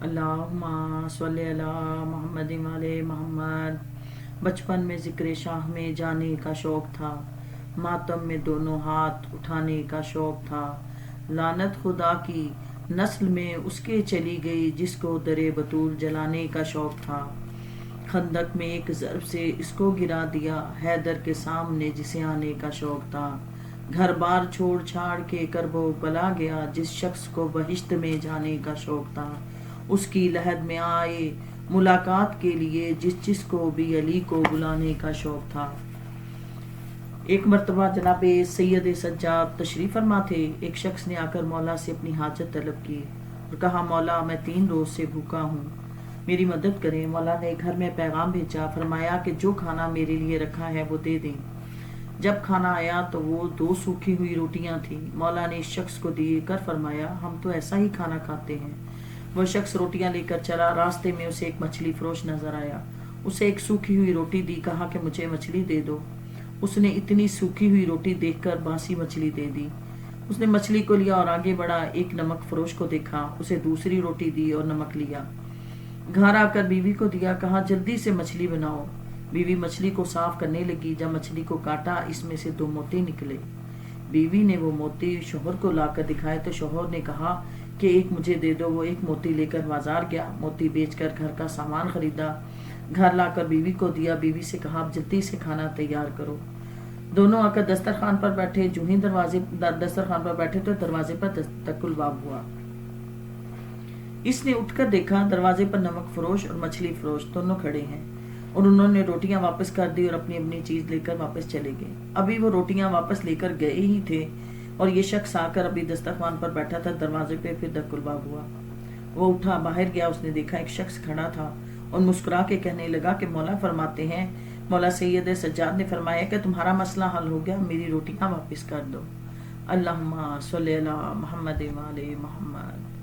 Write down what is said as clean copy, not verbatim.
अल्लाहुम्मा सल्ली अला मोहम्मद वाले मोहम्मद। बचपन में ज़िक्र शाह में जाने का शौक़ था, मातम में दोनों हाथ उठाने का शौक़ था। लानत खुदा की नस्ल में उसके चली गई जिसको दरे बतूल जलाने का शौक़ था। खंदक में एक ज़र्ब से इसको गिरा दिया हैदर के सामने जिसे आने का शौक़ था। घर बार छोड़ छाड़ के करबो बला गया जिस शख्स को बहिश्त में जाने का शौक़ था। उसकी लहद में आए मुलाकात के लिए जिसको भी अली को बुलाने का शौक़ था। एक मरतबा जनाब सैयद सज्जाद तशरीफ़ फरमा थे। एक शख्स ने आकर मौला से अपनी हाजत तलब की और कहा, मौला मैं 3 रोज़ से भूखा हूँ, मेरी मदद करें। मौला ने घर में पैगाम भेजा, फरमाया कि जो खाना मेरे लिए रखा है वो दे दें। जब खाना आया तो वो 2 सूखी हुई रोटियां थीं। मौला ने इस शख्स को दिए कर फरमाया, हम तो ऐसा ही खाना खाते हैं। वह शख्स रोटियां लेकर चला। रास्ते में उसे एक मछली फरोश नजर आया। उसे एक सूखी हुई रोटी दी, कहा कि मुझे मछली दे दो। उसने इतनी सूखी हुई रोटी देखकर बासी मछली दे दी। उसने मछली को लिया और आगे बढ़ा। एक नमक फरोश को देखा, उसे दूसरी रोटी दी और नमक लिया। घर आकर बीवी को दिया, कहा जल्दी से मछली बनाओ। बीवी मछली को साफ करने लगी। जब मछली को काटा, इसमें से 2 मोती निकले। बीवी ने वो मोती शोहर को लाकर दिखाए तो शोहर ने कहा कि एक मुझे दे दो। वो एक मोती लेकर बाजार गया, मोती बेचकर घर का सामान खरीदा। घर लाकर बीवी को दिया। बीवी से कहा, आप जल्दी से खाना तैयार करो। दोनों आकर दस्तरखान पर बैठे। जो ही दस्तरखान पर बैठे तो दरवाजे पर दस्तकुलबाब हुआ। इसने उठकर देखा, दरवाजे पर नमक फरोश और मछली फरोश दोनों खड़े हैं और उन्होंने रोटियां वापस कर दी और अपनी अपनी चीज लेकर वापस चले गए। अभी वो रोटियां वापस लेकर गए ही थे और ये शख्स आकर अभी दस्तरखान पर बैठा था। दरवाजे पे फिर दस्तकुलबाब हुआ। वो उठा, बाहर गया। उसने देखा एक शख्स खड़ा था और मुस्कुरा के कहने लगा कि मौला फरमाते हैं, मौला सैयद सज्जाद ने फरमाया कि तुम्हारा मसला हल हो गया, मेरी रोटियां वापस कर दो। अल्लाहुम्मा सल्ली अला मोहम्मद वाले मोहम्मद।